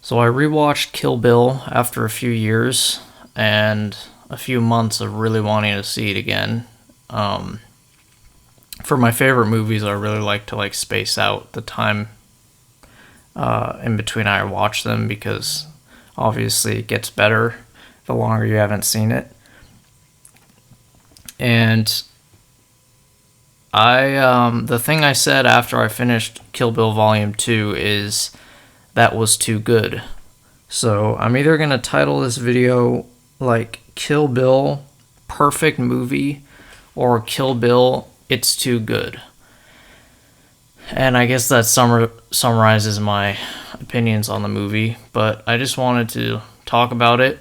So I rewatched Kill Bill after a few years and a few months of really wanting to see it again. Um, for my favorite movies, I really like to space out the time in between I watch them because obviously it gets better the longer you haven't seen it. And the thing I said after I finished Kill Bill Volume 2 is that was too good. So I'm either going to title this video like Kill Bill Perfect Movie or Kill Bill It's Too Good. And I guess that summarizes my opinions on the movie, but I just wanted to talk about it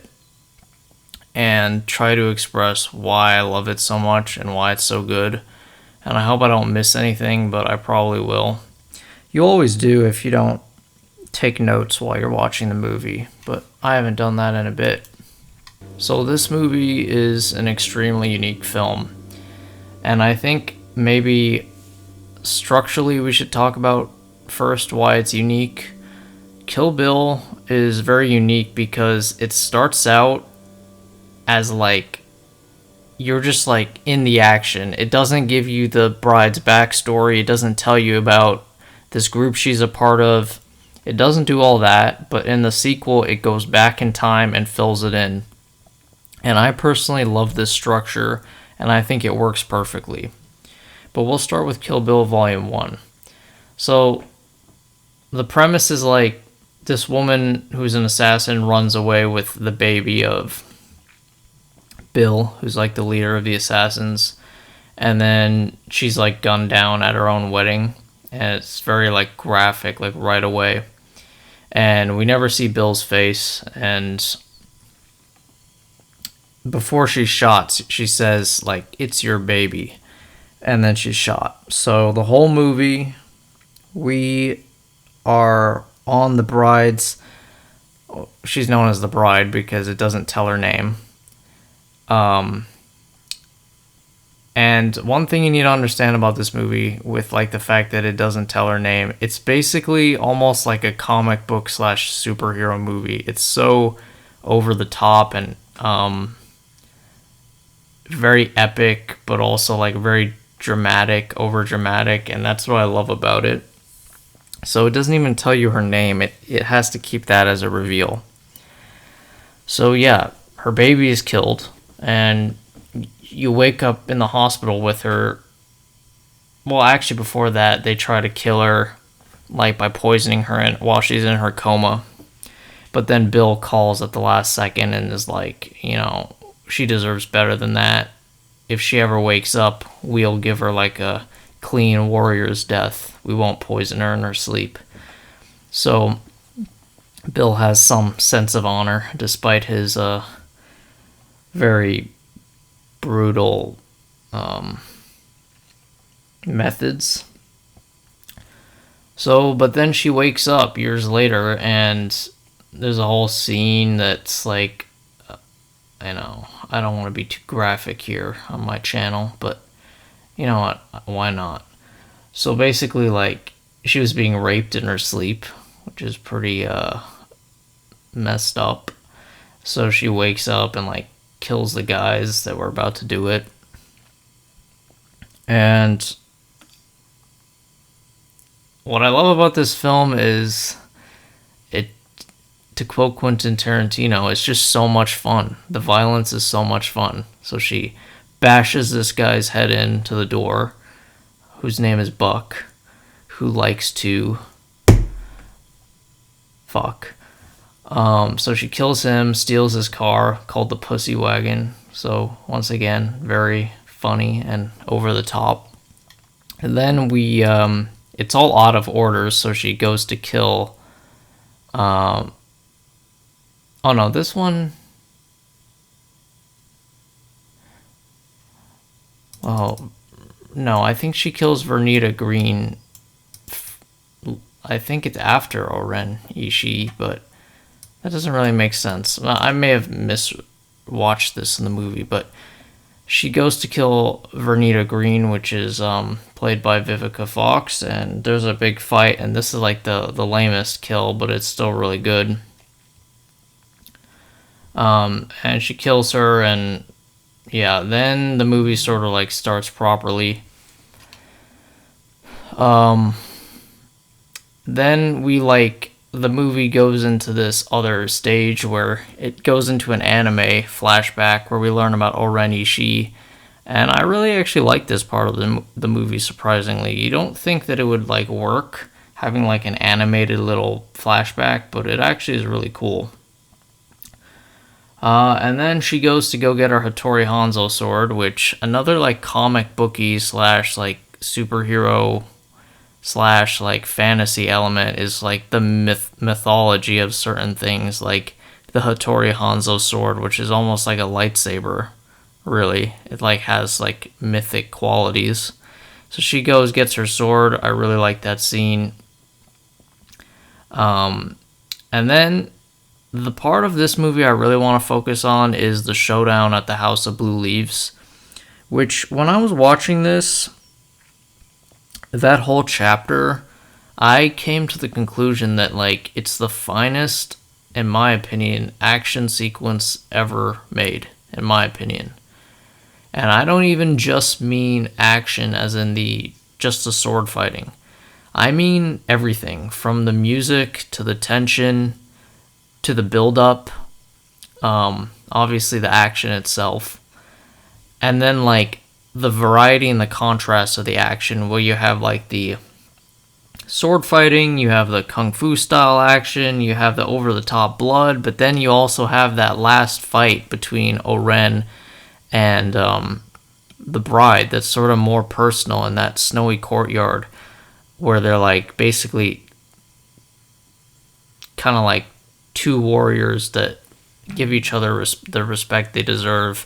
and try to express why I love it so much and why it's so good. And I hope I don't miss anything, but I probably will. You always do if you don't take notes while you're watching the movie, but I haven't done that in a bit. So this movie is an extremely unique film, and I think maybe structurally we should talk about first why it's unique. Kill Bill is very unique because it starts out as you're just in the action. It doesn't give you the bride's backstory. It doesn't tell you about this group she's a part of. It doesn't do all that, but in the sequel, it goes back in time and fills it in. And I personally love this structure, and I think it works perfectly. But we'll start with Kill Bill Volume 1. So, the premise is this woman who's an assassin runs away with the baby of Bill, who's the leader of the assassins, and then she's gunned down at her own wedding, and it's very graphic, right away. And we never see Bill's face, and before she's shot, she says, it's your baby, and then she's shot. So the whole movie, we are on the bride's, she's known as the bride because it doesn't tell her name. And one thing you need to understand about this movie with the fact that it doesn't tell her name, it's basically almost like a comic book / superhero movie. It's so over the top and very epic, but also very dramatic, over dramatic, and that's what I love about it. So it doesn't even tell you her name. It has to keep that as a reveal. So yeah, her baby is killed, and you wake up in the hospital with her. Well, actually, before that, they try to kill her, by poisoning her while she's in her coma. But then Bill calls at the last second and is she deserves better than that. If she ever wakes up, we'll give her a clean warrior's death. We won't poison her in her sleep. So Bill has some sense of honor, despite his very brutal methods. So, but then she wakes up years later, and there's a whole scene that's I don't want to be too graphic here on my channel, but you know what, why not? So basically, she was being raped in her sleep, which is pretty messed up. So she wakes up and kills the guys that were about to do it. And what I love about this film is, to quote Quentin Tarantino, it's just so much fun. The violence is so much fun. So she bashes this guy's head into the door, whose name is Buck, who likes to fuck. So she kills him, steals his car, called the Pussy Wagon. So once again, very funny and over the top. And then it's all out of order, so she goes to kill, oh no, this one, well, no, I think she kills Vernita Green, I think it's after Oren Ishii, but that doesn't really make sense. I may have miswatched this in the movie, but she goes to kill Vernita Green, which is played by Vivica Fox, and there's a big fight, and this is the lamest kill, but it's still really good. And she kills her, and yeah, then the movie sort of like starts properly. Then the movie goes into this other stage where it goes into an anime flashback where we learn about O-Ren Ishii. And I really actually like this part of the movie, surprisingly. You don't think that it would like work having like an animated little flashback, but it actually is really cool. And then she goes to go get her Hattori Hanzo sword, which another like comic booky slash like superhero slash like fantasy element is like the mythology of certain things, like the Hattori Hanzo sword, which is almost like a lightsaber. Really, it like has like mythic qualities. So she goes, gets her sword. I really like that scene. And then the part of this movie I really want to focus on is the showdown at the House of Blue Leaves, which when I was watching this, that whole chapter, I came to the conclusion that like it's the finest, in my opinion, action sequence ever made, in my opinion. And I don't even just mean action as in just the sword fighting. I mean everything, from the music to the tension to the build-up, obviously the action itself, and then like the variety and the contrast of the action, where you have like the sword fighting, you have the kung fu style action, you have the over-the-top blood, but then you also have that last fight between O-Ren and the bride that's sort of more personal in that snowy courtyard, where they're like basically kind of like two warriors that give each other the respect they deserve.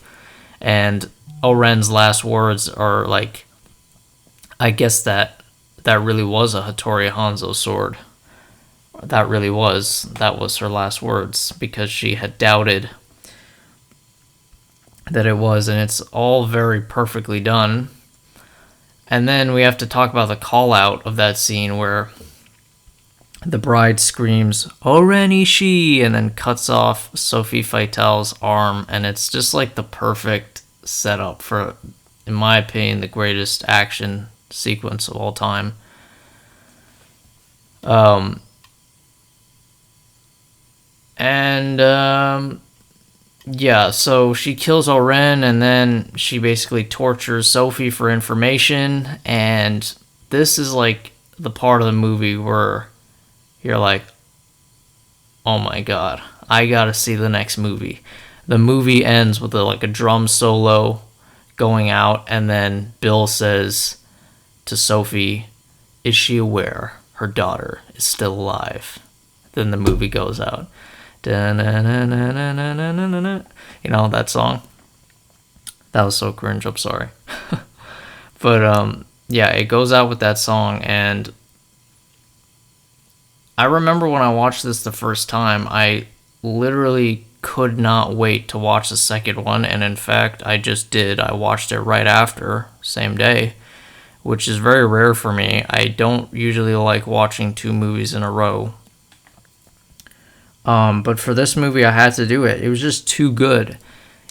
And O-Ren's last words are like, I guess that really was a Hattori Hanzo sword. That was her last words, because she had doubted that it was, and it's all very perfectly done. And then we have to talk about the call out of that scene where the bride screams, "O-Ren Ishii," and then cuts off Sophie Feitel's arm, and it's just like the perfect setup for, in my opinion, the greatest action sequence of all time. Yeah, so she kills O-Ren, and then she basically tortures Sophie for information, and this is like the part of the movie where you're like, oh my god, I gotta see the next movie. The movie ends with a drum solo going out, and then Bill says to Sophie, "Is she aware her daughter is still alive?" Then the movie goes out. You know that song? That was so cringe, I'm sorry. But yeah, it goes out with that song, and I remember when I watched this the first time, I literally could not wait to watch the second one, and in fact, I just did. I watched it right after, same day, which is very rare for me. I don't usually like watching two movies in a row. But for this movie, I had to do it. It was just too good.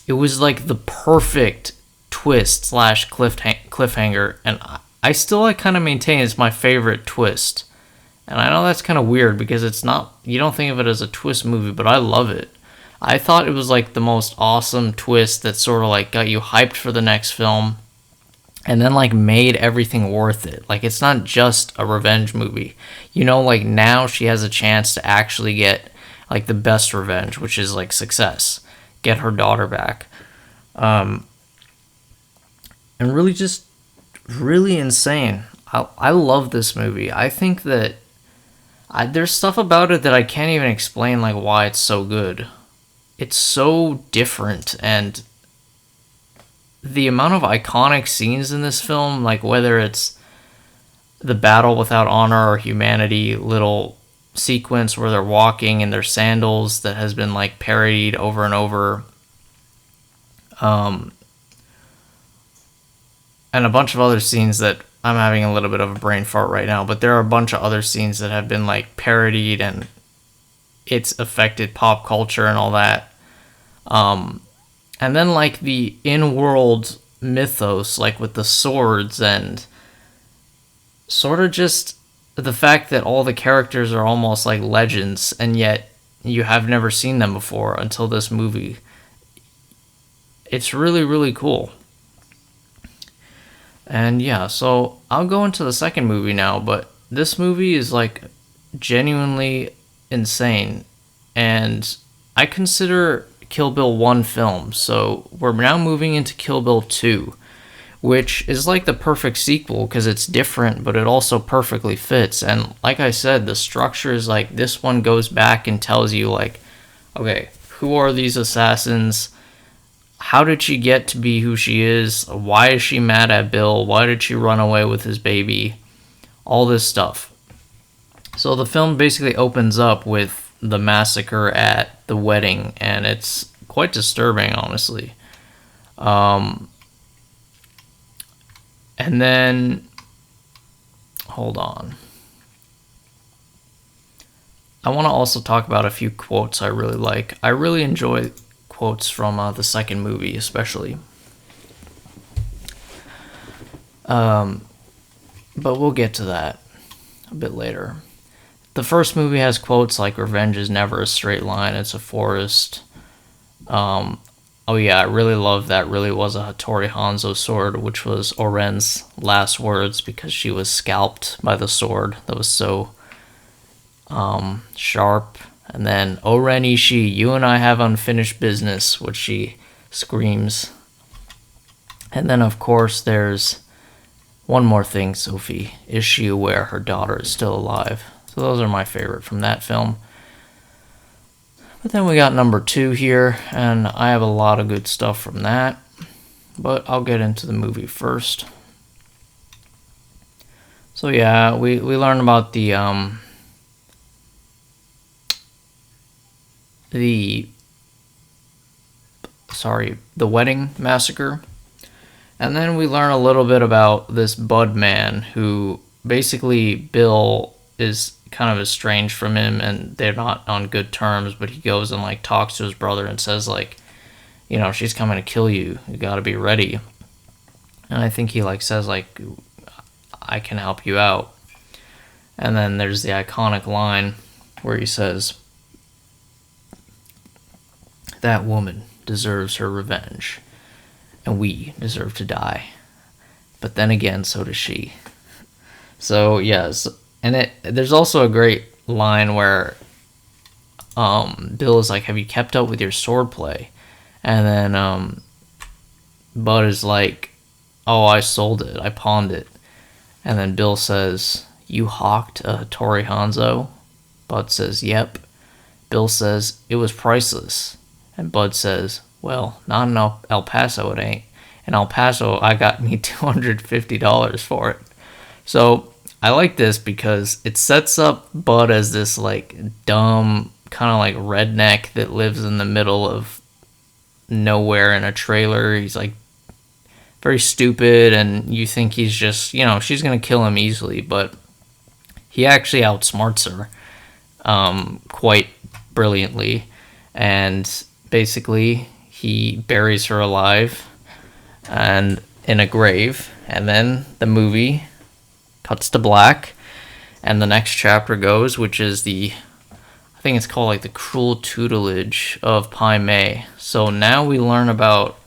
It was like the perfect twist / cliffhanger, and I still kind of maintain it's my favorite twist. And I know that's kind of weird because it's not, you don't think of it as a twist movie, but I love it. I thought it was like the most awesome twist that sort of like got you hyped for the next film, and then like made everything worth it. Like, it's not just a revenge movie. You know, like now she has a chance to actually get like the best revenge, which is like success. Get her daughter back. And really just really insane. I love this movie. I think that there's stuff about it that I can't even explain, like why it's so good. It's so different, and the amount of iconic scenes in this film, like whether it's the battle without honor or humanity little sequence where they're walking in their sandals that has been like parodied over and over, and a bunch of other scenes that I'm having a little bit of a brain fart right now, but there are a bunch of other scenes that have been like parodied, and it's affected pop culture and all that. And then like the in-world mythos, like with the swords, and sort of just the fact that all the characters are almost like legends, and yet you have never seen them before until this movie. It's really, really cool. And yeah, so I'll go into the second movie now, but this movie is like genuinely insane. And I consider Kill Bill one film, so we're now moving into Kill Bill 2, which is like the perfect sequel because it's different, but it also perfectly fits. And like I said, the structure is like this one goes back and tells you, like, okay, who are these assassins? How did she get to be who she is? Why is she mad at Bill? Why did she run away with his baby? All this stuff. So the film basically opens up with the massacre at the wedding, and it's quite disturbing, honestly. And then, hold on. I want to also talk about a few quotes I really like. I really enjoy quotes from the second movie, especially. But we'll get to that a bit later. The first movie has quotes like "Revenge is never a straight line; it's a forest." Oh yeah, I really love that. Really was a Hattori Hanzo sword, which was Oren's last words because she was scalped by the sword that was so sharp. And then, Oren Ishii, you and I have unfinished business, which she screams. And then, of course, there's one more thing, Sophie. Is she aware her daughter is still alive? So those are my favorite from that film. But then we got number 2 here, and I have a lot of good stuff from that. But I'll get into the movie first. So yeah, we learn about the wedding massacre. And then we learn a little bit about this Bud man who basically Bill is kind of estranged from him and they're not on good terms, but he goes and like talks to his brother and says like, you know, she's coming to kill you. You got to be ready. And I think he like says like, I can help you out. And then there's the iconic line where he says, that woman deserves her revenge, and we deserve to die. But then again, so does she. So yes, and there's also a great line where Bill is like, have you kept up with your swordplay? And then Bud is like, oh, I sold it, I pawned it. And then Bill says, you hawked a Hattori Hanzo? Bud says, yep. Bill says, it was priceless. And Bud says, well, not in El Paso it ain't. In El Paso, I got me $250 for it. So I like this because it sets up Bud as this like dumb, kind of like redneck that lives in the middle of nowhere in a trailer. He's like very stupid, and you think he's just, you know, she's going to kill him easily, but he actually outsmarts her quite brilliantly. And basically, he buries her alive and in a grave, and then the movie cuts to black, and the next chapter goes, which is I think it's called like the cruel tutelage of Pai Mei. So now we learn about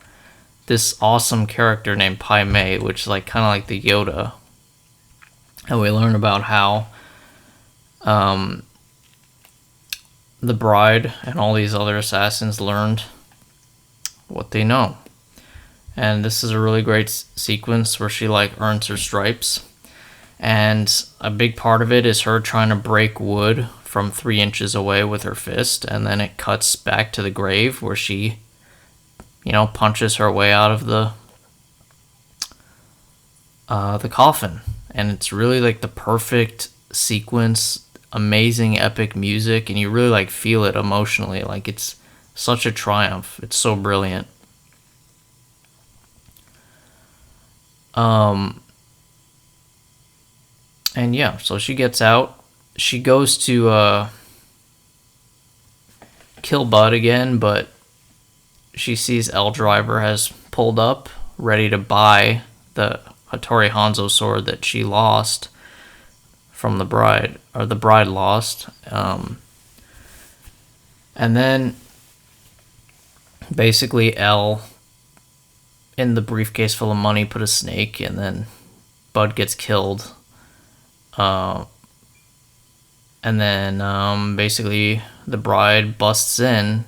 this awesome character named Pai Mei, which is like kind of like the Yoda, and we learn about how the bride and all these other assassins learned what they know. And this is a really great sequence where she like earns her stripes, and a big part of it is her trying to break wood from 3 inches away with her fist, and then it cuts back to the grave where she, you know, punches her way out of the coffin. And it's really like the perfect sequence, amazing epic music, and you really like feel it emotionally. Like it's such a triumph. It's so brilliant. And yeah, so she gets out. She goes to kill Bud again, but she sees L Driver has pulled up, ready to buy the Hattori Hanzo sword that she lost from the bride, or the bride lost. And then basically L, in the briefcase full of money, put a snake, and then Bud gets killed. And then basically the bride busts in.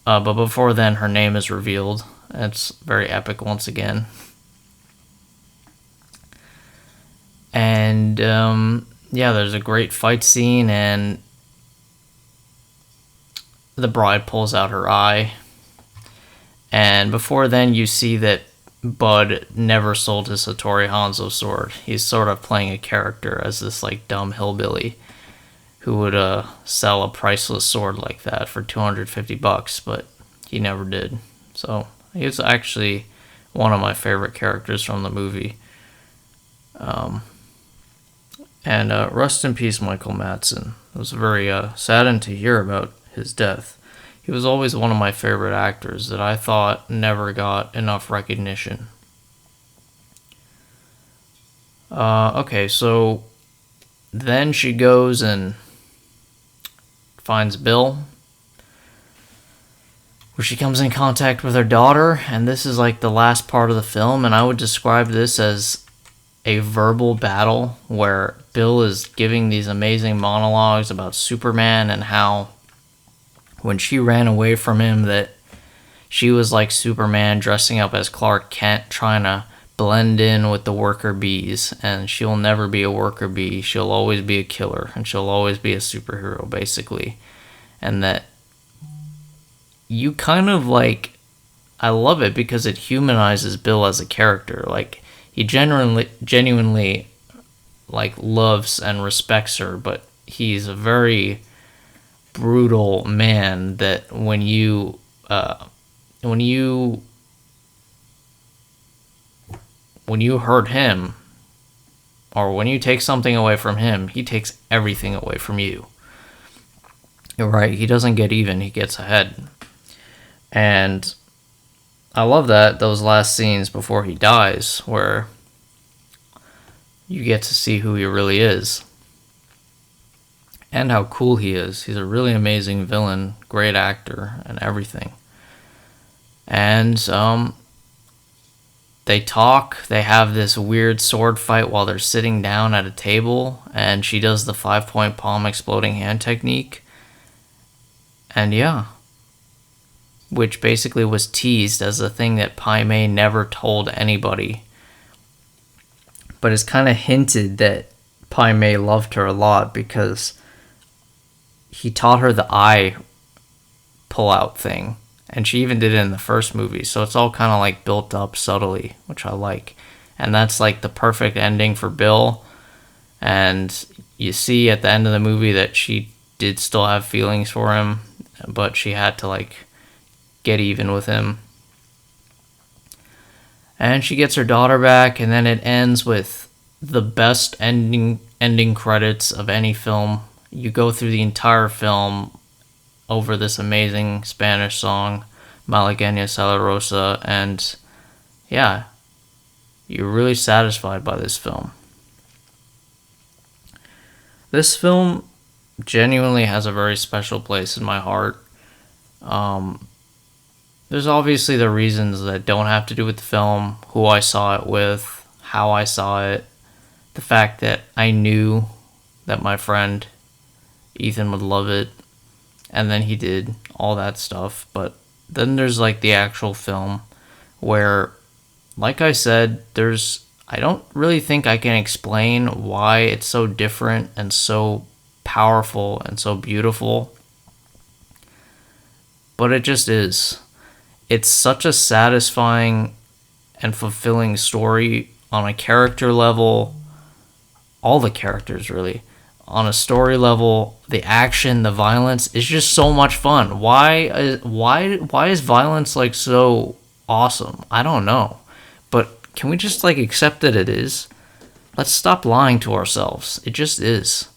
But before then, her name is revealed. It's very epic once again. And yeah, there's a great fight scene, and the bride pulls out her eye. And before then, you see that Bud never sold his Hattori Hanzo sword. He's sort of playing a character as this like dumb hillbilly who would sell a priceless sword like that for $250, but he never did. So he's actually one of my favorite characters from the movie. And rest in peace, Michael Madsen. I was very saddened to hear about his death. He was always one of my favorite actors that I thought never got enough recognition. Okay, so then she goes and finds Bill, where she comes in contact with her daughter, and this is like the last part of the film, and I would describe this as a verbal battle where Bill is giving these amazing monologues about Superman and how when she ran away from him that she was like Superman dressing up as Clark Kent trying to blend in with the worker bees, and she'll never be a worker bee. She'll always be a killer, and she'll always be a superhero, basically. And that you kind of like, I love it because it humanizes Bill as a character. Like, he genuinely like loves and respects her, but he's a very brutal man that when you hurt him, or when you take something away from him, he takes everything away from you. You're right, he doesn't get even, he gets ahead. And I love those last scenes before he dies, where you get to see who he really is. And how cool he is. He's a really amazing villain, great actor, and everything. And they talk, they have this weird sword fight while they're sitting down at a table, and she does the 5-point palm exploding hand technique. And yeah, which basically was teased as a thing that Pai Mei never told anybody. But it's kind of hinted that Pai Mei loved her a lot because he taught her the eye pull-out thing. And she even did it in the first movie. So it's all kind of like built up subtly, which I like. And that's like the perfect ending for Bill. And you see at the end of the movie that she did still have feelings for him, but she had to like get even with him. And she gets her daughter back, and then it ends with the best ending credits of any film. You go through the entire film over this amazing Spanish song, Malagueña Salarosa, and yeah, you're really satisfied by this film. This film genuinely has a very special place in my heart. There's obviously the reasons that don't have to do with the film, who I saw it with, how I saw it, the fact that I knew that my friend Ethan would love it, and then he did, all that stuff. But then there's like the actual film where, like I said, I don't really think I can explain why it's so different and so powerful and so beautiful, but it just is. It's such a satisfying and fulfilling story on a character level, all the characters really. On a story level, the action, the violence is just so much fun. Why is violence like so awesome? I don't know. But can we just like accept that it is? Let's stop lying to ourselves. It just is.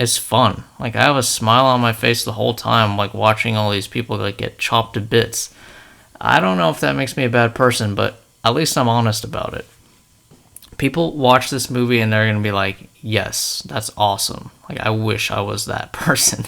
it's fun. Like, I have a smile on my face the whole time, like, watching all these people, like, get chopped to bits. I don't know if that makes me a bad person, but at least I'm honest about it. People watch this movie and they're gonna be like, yes, that's awesome. Like, I wish I was that person.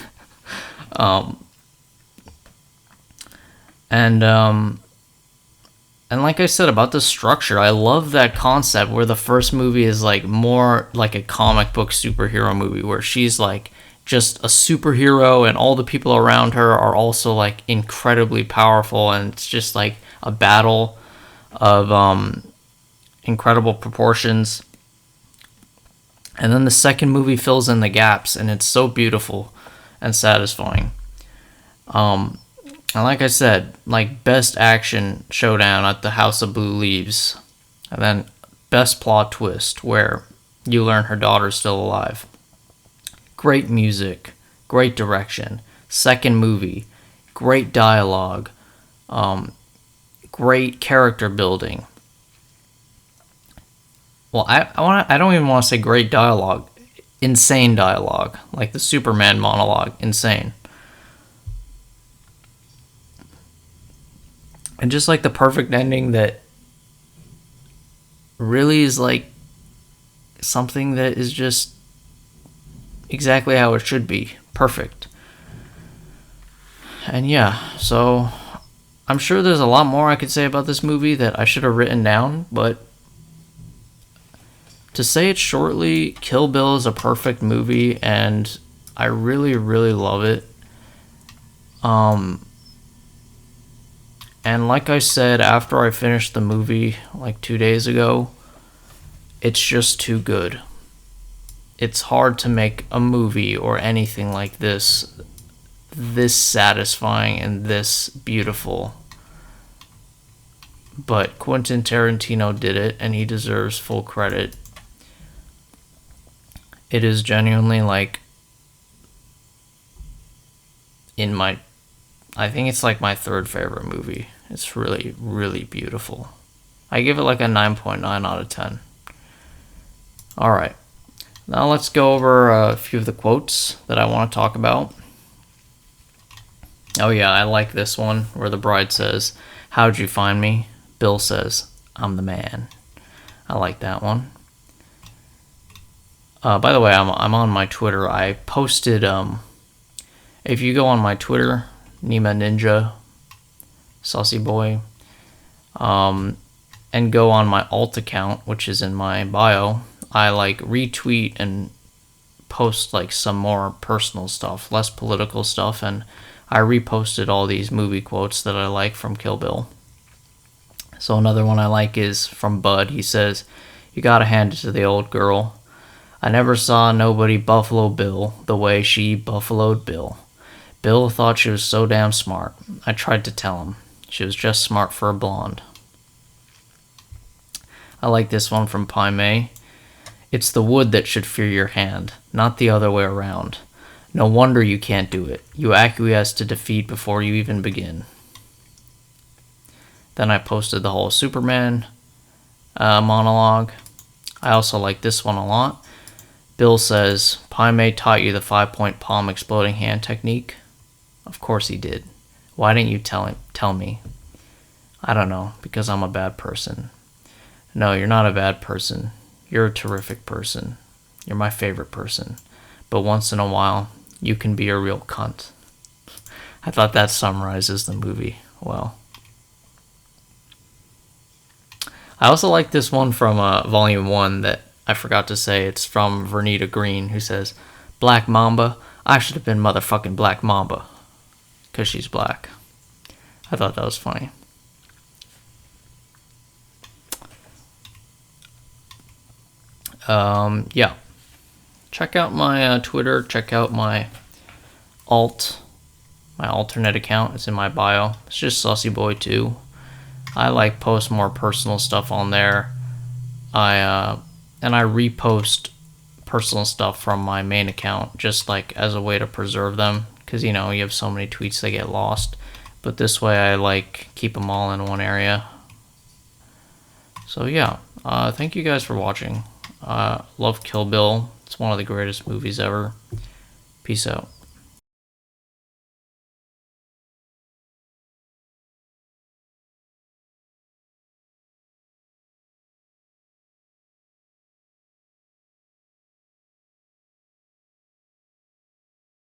And like I said about the structure, I love that concept where the first movie is like more like a comic book superhero movie where she's like just a superhero and all the people around her are also like incredibly powerful, and it's just like a battle of incredible proportions. And then the second movie fills in the gaps, and it's so beautiful and satisfying. And like I said, like, best action showdown at the House of Blue Leaves. And then best plot twist where you learn her daughter's still alive. Great music, great direction. Second movie, great dialogue, great character building. Well, I don't even want to say great dialogue. Insane dialogue, like the Superman monologue, insane. And just like the perfect ending that really is like something that is just exactly how it should be. Perfect. And yeah, so I'm sure there's a lot more I could say about this movie that I should have written down, but to say it shortly, Kill Bill is a perfect movie and I really, really love it. And like I said, after I finished the movie like 2 days ago, it's just too good. It's hard to make a movie or anything like this satisfying and this beautiful. But Quentin Tarantino did it, and he deserves full credit. It is genuinely like I think it's like my third favorite movie. It's really, really beautiful. I give it like a 9.9 out of 10. Alright, now let's go over a few of the quotes that I want to talk about. Oh yeah, I like this one where the bride says, "How'd you find me?" Bill says, "I'm the man." I like that one. By the way, I'm on my Twitter. I posted, if you go on my Twitter, Nima Ninja, Saucy Boy, and go on my alt account, which is in my bio, I like retweet and post like some more personal stuff, less political stuff, and I reposted all these movie quotes that I like from Kill Bill. So another one I like is from Bud. He says, "You gotta hand it to the old girl. I never saw nobody buffalo Bill the way she buffaloed Bill. Bill thought she was so damn smart. I tried to tell him. She was just smart for a blonde." I like this one from Pai Mei. "It's the wood that should fear your hand, not the other way around. No wonder you can't do it. You acquiesce to defeat before you even begin." Then I posted the whole Superman monologue. I also like this one a lot. Bill says, "Pai Mei taught you the 5-point palm exploding hand technique." Of course he did. Why didn't you tell me? I don't know, because I'm a bad person. No, you're not a bad person. You're a terrific person. You're my favorite person. But once in a while, you can be a real cunt. I thought that summarizes the movie well. I also like this one from Volume 1 that I forgot to say. It's from Vernita Green, who says, "Black Mamba, I should have been motherfucking Black Mamba." Because she's black. I thought that was funny. Yeah. Check out my Twitter. Check out my alternate account. It's in my bio. It's just Saucy Boy 2. I like post more personal stuff on there. I repost personal stuff from my main account just like as a way to preserve them, because you have so many tweets they get lost, but this way I like keep them all in one area. So yeah, thank you guys for watching. Love Kill Bill. It's one of the greatest movies ever, Peace out.